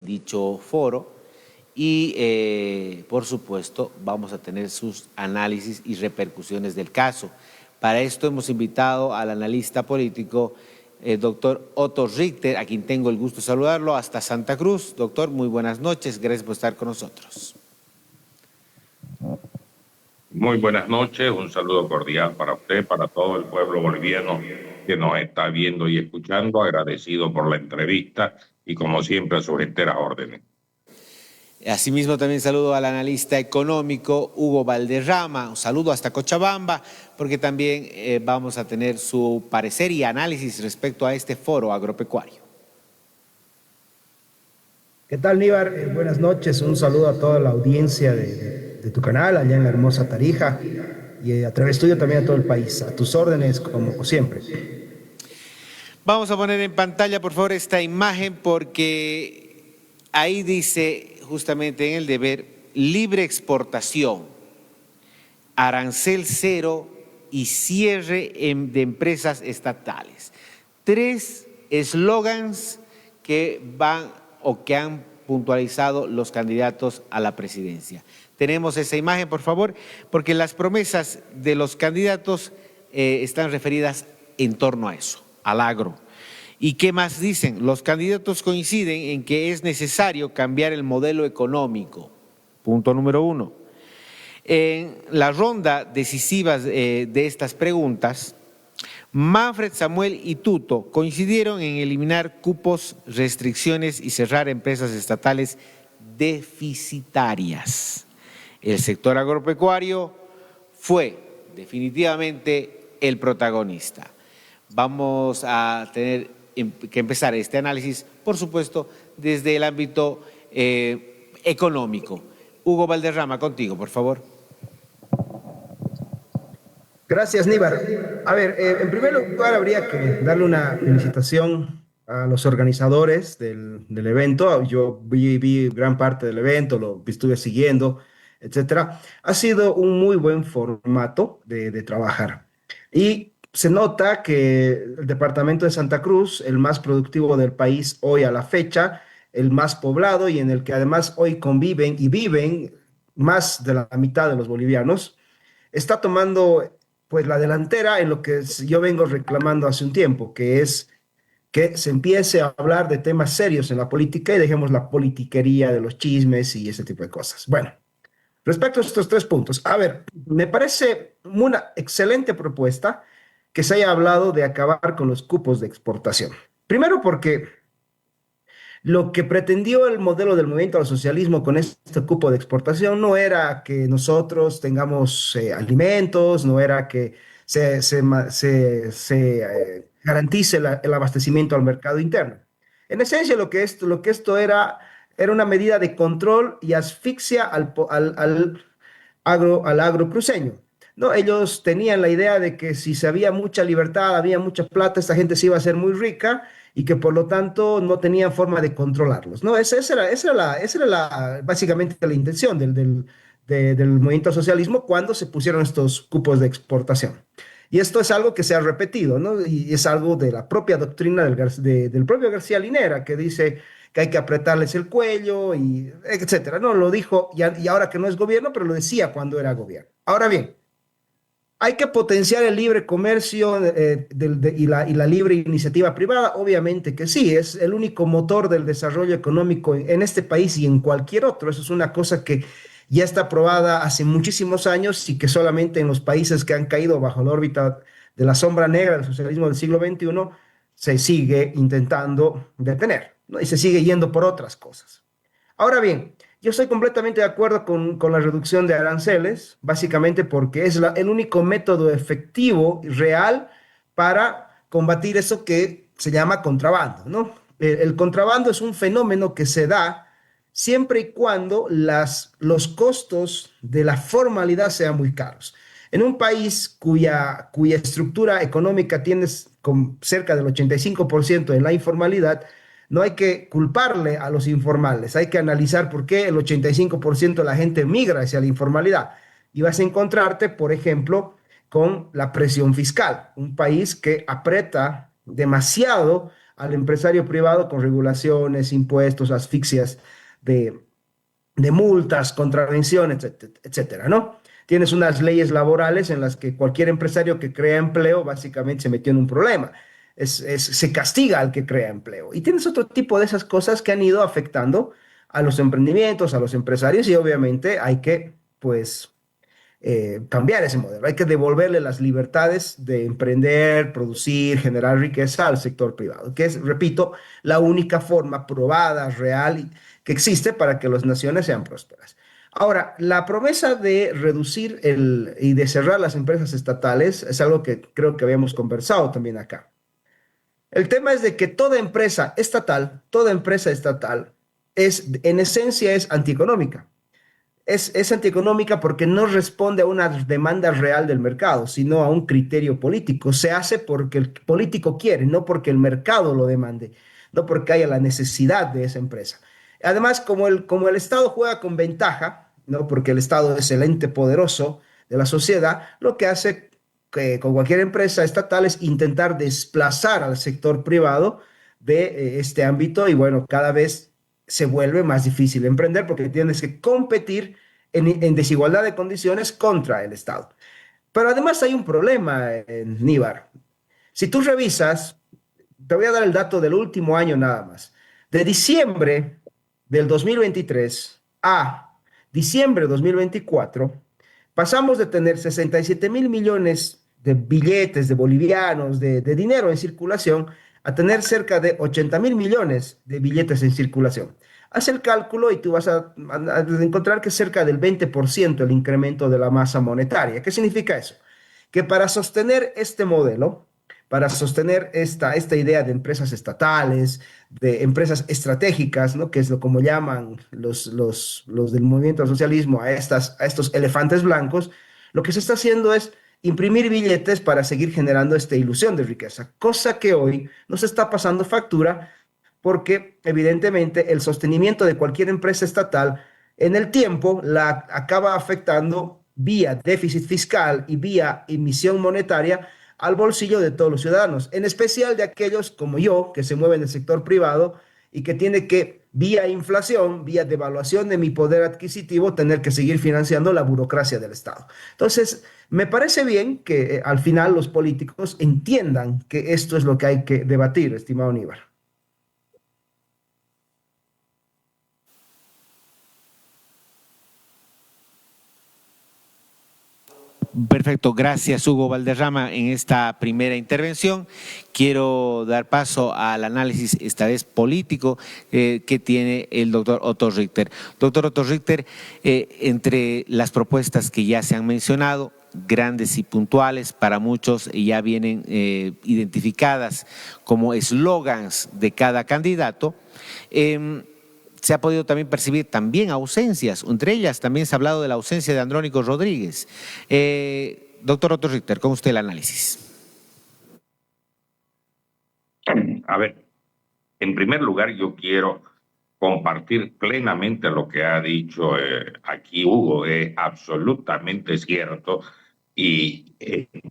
dicho foro y, por supuesto, vamos a tener sus análisis y repercusiones del caso. Para esto hemos invitado al analista político, doctor Otto Richter, a quien tengo el gusto de saludarlo hasta Santa Cruz. Doctor, muy buenas noches, gracias por estar con nosotros. Muy buenas noches, un saludo cordial para usted, para todo el pueblo boliviano que nos está viendo y escuchando, agradecido por la entrevista y como siempre a sus enteras órdenes. Asimismo también saludo al analista económico Hugo Valderrama, un saludo hasta Cochabamba, porque también vamos a tener su parecer y análisis respecto a este foro agropecuario. ¿Qué tal, Níbar? Buenas noches, un saludo a toda la audiencia de tu canal, allá en la hermosa Tarija, y a través tuyo también a todo el país, a tus órdenes como siempre. Vamos a poner en pantalla, por favor, esta imagen, porque ahí dice justamente en el deber, libre exportación, arancel cero y cierre de empresas estatales. 3 eslogans que van o que han puntualizado los candidatos a la presidencia. Tenemos esa imagen, por favor, porque las promesas de los candidatos están referidas en torno a eso, al agro. ¿Y qué más dicen? Los candidatos coinciden en que es necesario cambiar el modelo económico. Punto número 1. En la ronda decisiva de estas preguntas, Manfred, Samuel y Tuto coincidieron en eliminar cupos, restricciones y cerrar empresas estatales deficitarias. El sector agropecuario fue definitivamente el protagonista. Vamos a tener que empezar este análisis, por supuesto, desde el ámbito económico. Hugo Valderrama, contigo, por favor. Gracias, Níbar. A ver, en primer lugar habría que darle una felicitación a los organizadores del evento. Yo vi gran parte del evento, lo estuve siguiendo, etcétera. Ha sido un muy buen formato de trabajar. Y se nota que el departamento de Santa Cruz, el más productivo del país hoy a la fecha, el más poblado y en el que además hoy conviven y viven más de la mitad de los bolivianos, está tomando pues la delantera en lo que yo vengo reclamando hace un tiempo, que es que se empiece a hablar de temas serios en la política y dejemos la politiquería de los chismes y ese tipo de cosas. Bueno, respecto a estos 3 puntos, a ver, me parece una excelente propuesta que se haya hablado de acabar con los cupos de exportación. Primero porque lo que pretendió el modelo del movimiento al socialismo con este cupo de exportación no era que nosotros tengamos alimentos, no era que se garantice el abastecimiento al mercado interno. En esencia, lo que esto era una medida de control y asfixia al agro cruceño. No, ellos tenían la idea de que si se había mucha libertad, había mucha plata, esta gente se iba a hacer muy rica y que por lo tanto no tenían forma de controlarlos. No, esa era básicamente la intención del movimiento al socialismo cuando se pusieron estos cupos de exportación. Y esto es algo que se ha repetido, ¿no? Y es algo de la propia doctrina del propio García Linera, que dice que hay que apretarles el cuello, y etcétera. No, lo dijo y ahora que no es gobierno, pero lo decía cuando era gobierno. Ahora bien, hay que potenciar el libre comercio y la libre iniciativa privada, obviamente que sí, es el único motor del desarrollo económico en este país y en cualquier otro. Eso es una cosa que ya está probada hace muchísimos años y que solamente en los países que han caído bajo la órbita de la sombra negra del socialismo del siglo XXI se sigue intentando detener, ¿no? Y se sigue yendo por otras cosas. Ahora bien, yo estoy completamente de acuerdo con la reducción de aranceles, básicamente porque es el único método efectivo y real para combatir eso que se llama contrabando, ¿no? El contrabando es un fenómeno que se da siempre y cuando los costos de la formalidad sean muy caros. En un país cuya estructura económica tiene con cerca del 85% en la informalidad, no hay que culparle a los informales, hay que analizar por qué el 85% de la gente migra hacia la informalidad. Y vas a encontrarte, por ejemplo, con la presión fiscal, un país que aprieta demasiado al empresario privado con regulaciones, impuestos, asfixias de, de multas, contravenciones, etcétera, ¿no? Tienes unas leyes laborales en las que cualquier empresario que crea empleo básicamente se metió en un problema. Se castiga al que crea empleo. Y tienes otro tipo de esas cosas que han ido afectando a los emprendimientos, a los empresarios y obviamente hay que, pues, cambiar ese modelo. Hay que devolverle las libertades de emprender, producir, generar riqueza al sector privado, que es, repito, la única forma probada, real, que existe para que las naciones sean prósperas. Ahora, la promesa de reducir y de cerrar las empresas estatales es algo que creo que habíamos conversado también acá. El tema es de que toda empresa estatal en esencia es antieconómica. Es antieconómica porque no responde a una demanda real del mercado, sino a un criterio político. Se hace porque el político quiere, no porque el mercado lo demande, no porque haya la necesidad de esa empresa. Además, como el Estado juega con ventaja, ¿no? Porque el Estado es el ente poderoso de la sociedad, lo que hace que con cualquier empresa estatal es intentar desplazar al sector privado de este ámbito y bueno, cada vez se vuelve más difícil emprender porque tienes que competir en desigualdad de condiciones contra el Estado. Pero además hay un problema, Níbar. Si tú revisas, te voy a dar el dato del último año nada más. De diciembre del 2023 a diciembre de 2024, pasamos de tener 67.000 millones de billetes de bolivianos, de dinero en circulación, a tener cerca de 80.000 millones de billetes en circulación. Haz el cálculo y tú vas a encontrar que es cerca del 20% el incremento de la masa monetaria. ¿Qué significa eso? Que para sostener este modelo, para sostener esta idea de empresas estatales, de empresas estratégicas, ¿no? Que es lo como llaman los del movimiento al socialismo a estos elefantes blancos, lo que se está haciendo es imprimir billetes para seguir generando esta ilusión de riqueza, cosa que hoy nos está pasando factura porque evidentemente el sostenimiento de cualquier empresa estatal en el tiempo la acaba afectando vía déficit fiscal y vía emisión monetaria al bolsillo de todos los ciudadanos, en especial de aquellos como yo, que se mueven en el sector privado y que tiene que, vía inflación, vía devaluación de mi poder adquisitivo, tener que seguir financiando la burocracia del Estado. Entonces, me parece bien que al final los políticos entiendan que esto es lo que hay que debatir, estimado Níbar. Perfecto, gracias Hugo Valderrama en esta primera intervención. Quiero dar paso al análisis, esta vez político, que tiene el doctor Otto Richter. Doctor Otto Richter, entre las propuestas que ya se han mencionado, grandes y puntuales, para muchos ya vienen identificadas como eslogans de cada candidato, se ha podido también percibir también ausencias, entre ellas también se ha hablado de la ausencia de Andrónico Rodríguez. Doctor Otto Richter, con usted el análisis. A ver, en primer lugar yo quiero compartir plenamente lo que ha dicho aquí Hugo, es absolutamente cierto y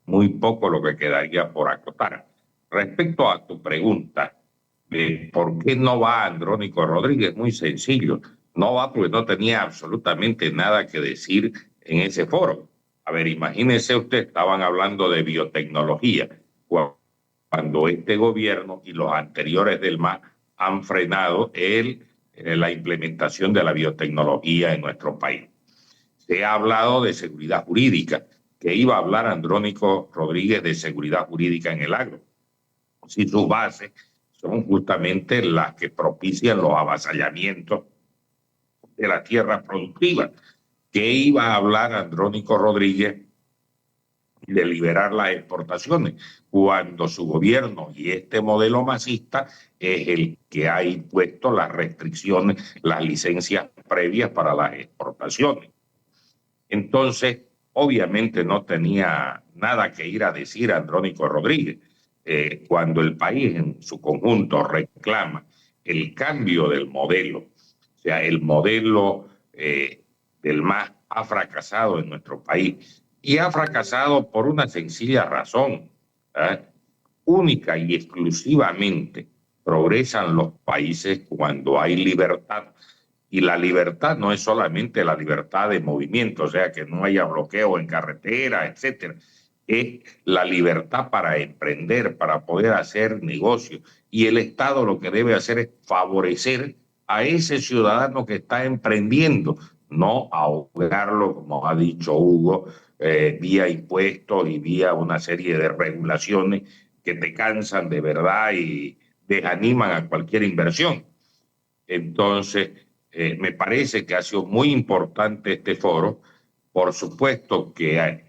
muy poco lo que quedaría por acotar. Respecto a tu pregunta, ¿por qué no va Andrónico Rodríguez? Muy sencillo, no va porque no tenía absolutamente nada que decir en ese foro. A ver, imagínese usted, estaban hablando de biotecnología, cuando este gobierno y los anteriores del MAS han frenado la implementación de la biotecnología en nuestro país. Se ha hablado de seguridad jurídica, que iba a hablar Andrónico Rodríguez de seguridad jurídica en el agro. Si sus bases son justamente las que propician los avasallamientos de la tierra productiva. ¿Qué iba a hablar Andrónico Rodríguez de liberar las exportaciones cuando su gobierno y este modelo masista es el que ha impuesto las restricciones, las licencias previas para las exportaciones? Entonces, obviamente no tenía nada que ir a decir a Andrónico Rodríguez. Cuando el país en su conjunto reclama el cambio del modelo, o sea, el modelo del MAS ha fracasado en nuestro país y ha fracasado por una sencilla razón, única y exclusivamente progresan los países cuando hay libertad. Y la libertad no es solamente la libertad de movimiento, o sea, que no haya bloqueo en carretera, etcétera. Es la libertad para emprender, para poder hacer negocios. Y el Estado lo que debe hacer es favorecer a ese ciudadano que está emprendiendo, no ahogarlo, como ha dicho Hugo, vía impuestos y vía una serie de regulaciones que te cansan de verdad y desaniman a cualquier inversión. Entonces, me parece que ha sido muy importante este foro. Por supuesto que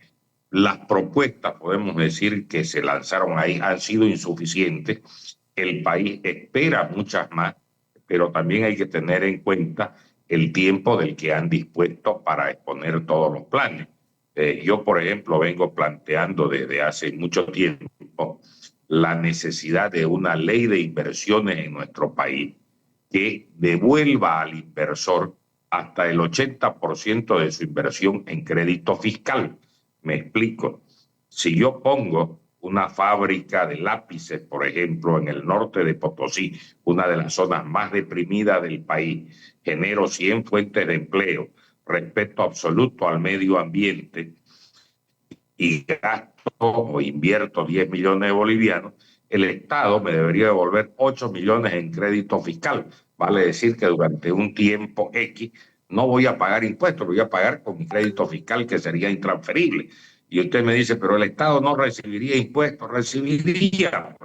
las propuestas, podemos decir, que se lanzaron ahí han sido insuficientes. El país espera muchas más, pero también hay que tener en cuenta el tiempo del que han dispuesto para exponer todos los planes. Yo, por ejemplo, vengo planteando desde hace mucho tiempo la necesidad de una ley de inversiones en nuestro país que devuelva al inversor hasta el 80% de su inversión en crédito fiscal. Me explico. Si yo pongo una fábrica de lápices, por ejemplo, en el norte de Potosí, una de las zonas más deprimidas del país, genero 100 fuentes de empleo, respeto absoluto al medio ambiente y gasto o invierto 10 millones de bolivianos, el Estado me debería devolver 8 millones en crédito fiscal. Vale decir que durante un tiempo X no voy a pagar impuestos, lo voy a pagar con mi crédito fiscal que sería intransferible. Y usted me dice, pero el Estado no recibiría impuestos, recibiría,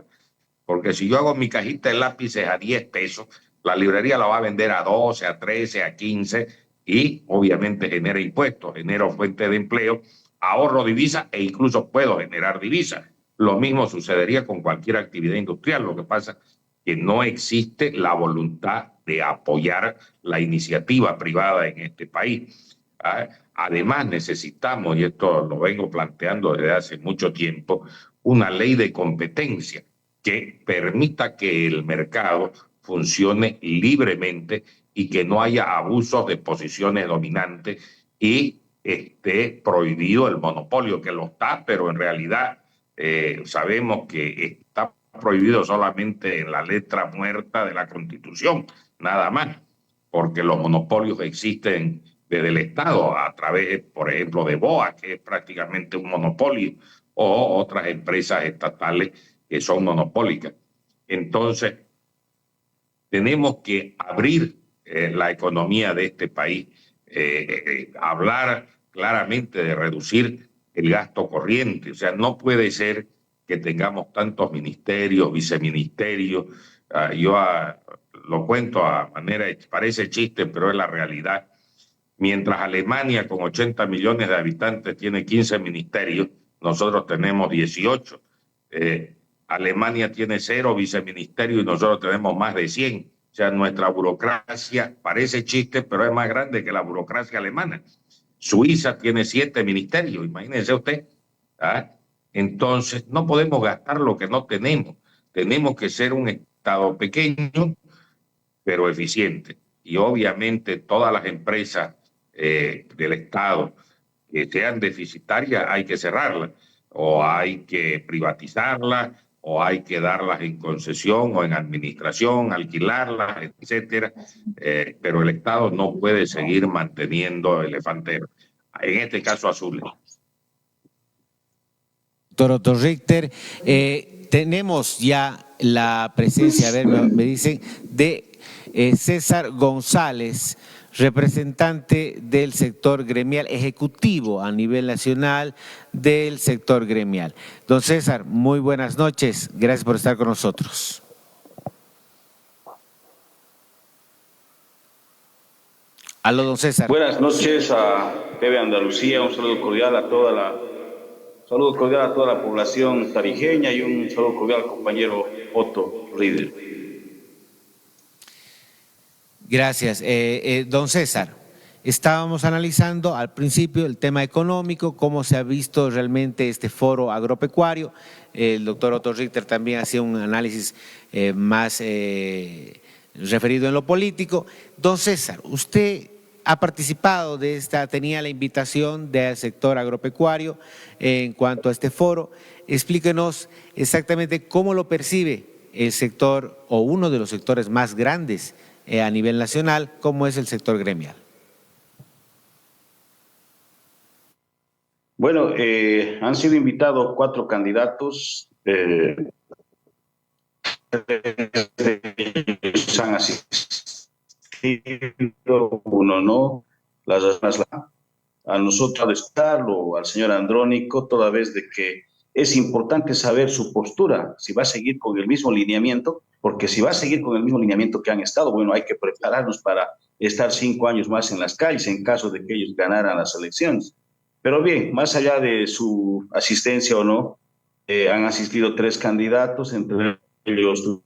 porque si yo hago mi cajita de lápices a 10 pesos, la librería la va a vender a 12, a 13, a 15 y obviamente genera impuestos, genera fuente de empleo, ahorro divisa e incluso puedo generar divisa. Lo mismo sucedería con cualquier actividad industrial. Lo que pasa es que no existe la voluntad de apoyar la iniciativa privada en este país. Además necesitamos, y esto lo vengo planteando desde hace mucho tiempo, una ley de competencia que permita que el mercado funcione libremente y que no haya abusos de posiciones dominantes y esté prohibido el monopolio, que lo está, pero en realidad sabemos que está prohibido solamente en la letra muerta de la Constitución, nada más, porque los monopolios existen desde el Estado a través, por ejemplo, de BOA, que es prácticamente un monopolio, o otras empresas estatales que son monopólicas. Entonces, tenemos que abrir la economía de este país, hablar claramente de reducir el gasto corriente. O sea, no puede ser que tengamos tantos ministerios, viceministerios. Yo lo cuento a manera, parece chiste, pero es la realidad. Mientras Alemania, con 80 millones de habitantes, tiene 15 ministerios, nosotros tenemos 18. Alemania tiene 0 viceministerios y nosotros tenemos más de 100. O sea, nuestra burocracia parece chiste, pero es más grande que la burocracia alemana. Suiza tiene 7 ministerios, imagínense usted. Entonces, no podemos gastar lo que no tenemos. Tenemos que ser un Estado pequeño, pero eficiente. Y obviamente todas las empresas del Estado que sean deficitarias hay que cerrarlas, o hay que privatizarlas, o hay que darlas en concesión o en administración, alquilarlas, etcétera. Pero el Estado no puede seguir manteniendo elefanteros, en este caso azules. Doctor Otto Richter, tenemos ya la presencia, a ver, me dicen, de César González, representante del sector gremial, ejecutivo a nivel nacional del sector gremial. Don César, muy buenas noches, gracias por estar con nosotros. Aló, don César. Buenas noches a TV Andalucía, un saludo cordial a toda la población tarijeña y un saludo cordial al compañero Otto Richter. Gracias. Don César, estábamos analizando al principio el tema económico, cómo se ha visto realmente este foro agropecuario. El doctor Otto Richter también hacía un análisis más referido en lo político. Don César, usted ha participado de tenía la invitación del sector agropecuario en cuanto a este foro. Explíquenos exactamente cómo lo percibe el sector o uno de los sectores más grandes a nivel nacional, como es el sector gremial. Bueno, han sido invitados 4 candidatos. Han asistido, uno no. Las razones a nosotros al estarlo, al señor Andrónico, toda vez de que es importante saber su postura, si va a seguir con el mismo lineamiento, porque si va a seguir con el mismo lineamiento que han estado, bueno, hay que prepararnos para estar 5 años más en las calles en caso de que ellos ganaran las elecciones. Pero bien, más allá de su asistencia o no, han asistido 3 candidatos, entre ellos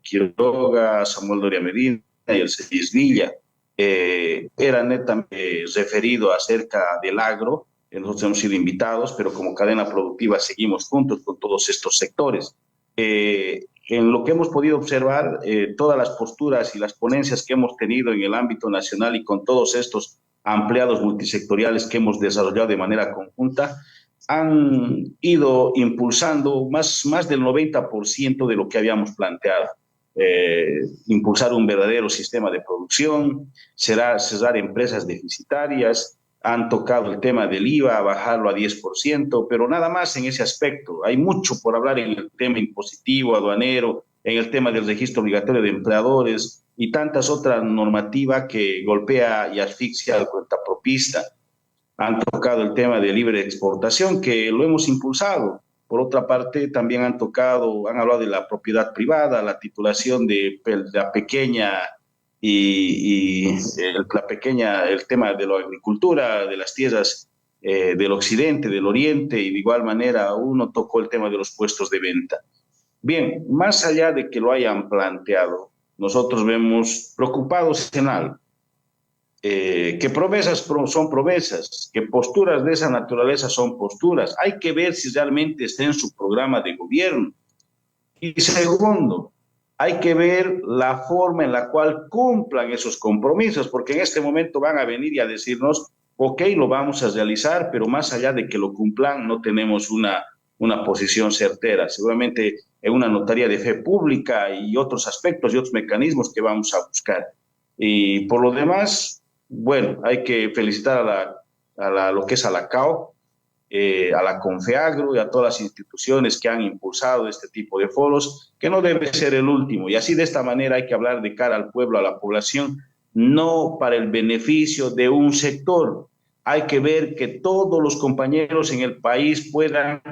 Quiroga, Samuel Doria Medina y el Celis Villa. Era netamente referido acerca del agro. Nosotros hemos sido invitados, pero como cadena productiva seguimos juntos con todos estos sectores. En lo que hemos podido observar, todas las posturas y las ponencias que hemos tenido en el ámbito nacional y con todos estos ampliados multisectoriales que hemos desarrollado de manera conjunta, han ido impulsando más del 90% de lo que habíamos planteado. Impulsar un verdadero sistema de producción, cerrar empresas deficitarias, han tocado el tema del IVA, bajarlo a 10%, pero nada más en ese aspecto. Hay mucho por hablar en el tema impositivo, aduanero, en el tema del registro obligatorio de empleadores y tantas otras normativas que golpea y asfixia al cuentapropista. Han tocado el tema de libre exportación, que lo hemos impulsado. Por otra parte, también han hablado de la propiedad privada, la titulación de la pequeña el tema de la agricultura, de las tierras del occidente, del oriente, y de igual manera uno tocó el tema de los puestos de venta. Bien, más allá de que lo hayan planteado, nosotros vemos preocupados en algo. Que promesas son promesas, que posturas de esa naturaleza son posturas. Hay que ver si realmente está en su programa de gobierno. Y segundo, hay que ver la forma en la cual cumplan esos compromisos, porque en este momento van a venir y a decirnos, ok, lo vamos a realizar, pero más allá de que lo cumplan, no tenemos una posición certera. Seguramente en una notaría de fe pública y otros aspectos y otros mecanismos que vamos a buscar. Y por lo demás, bueno, hay que felicitar a lo que es a la CAO, a la Confeagro y a todas las instituciones que han impulsado este tipo de foros, que no debe ser el último. Y así, de esta manera, hay que hablar de cara al pueblo, a la población, no para el beneficio de un sector. Hay que ver que todos los compañeros en el país puedan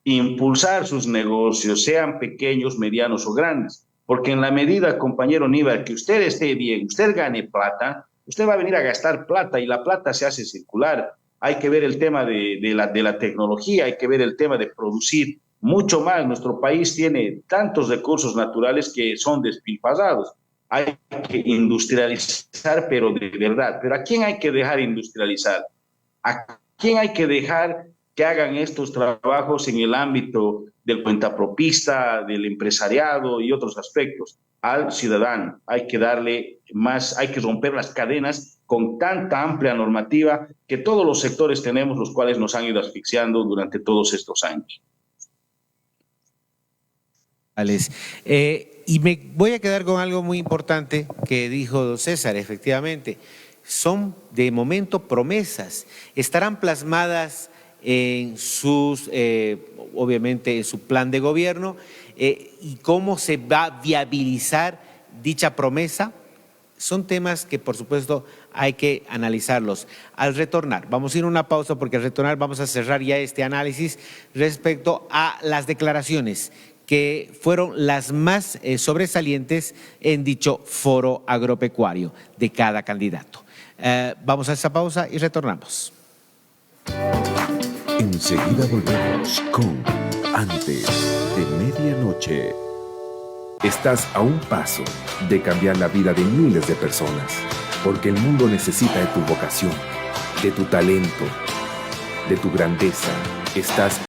impulsar sus negocios, sean pequeños, medianos o grandes. Porque en la medida, compañero Níbar, que usted esté bien, usted gane plata, usted va a venir a gastar plata y la plata se hace circular. Hay que ver el tema de la tecnología, hay que ver el tema de producir mucho más. Nuestro país tiene tantos recursos naturales que son despilfarrados. Hay que industrializar, pero de verdad. ¿Pero a quién hay que dejar industrializar? ¿A quién hay que dejar que hagan estos trabajos en el ámbito del cuentapropista, del empresariado y otros aspectos? Al ciudadano. Hay que darle más, hay que romper las cadenas con tanta amplia normativa que todos los sectores tenemos, los cuales nos han ido asfixiando durante todos estos años. Y me voy a quedar con algo muy importante que dijo César, efectivamente. Son de momento promesas, estarán plasmadas en sus, obviamente en su plan de gobierno, y cómo se va a viabilizar dicha promesa. Son temas que, por supuesto, hay que analizarlos. Al retornar, vamos a ir a una pausa porque al retornar vamos a cerrar ya este análisis respecto a las declaraciones que fueron las más sobresalientes en dicho foro agropecuario de cada candidato. Vamos a esa pausa y retornamos. Enseguida volvemos con Antes de Medianoche. Estás a un paso de cambiar la vida de miles de personas, porque el mundo necesita de tu vocación, de tu talento, de tu grandeza. Estás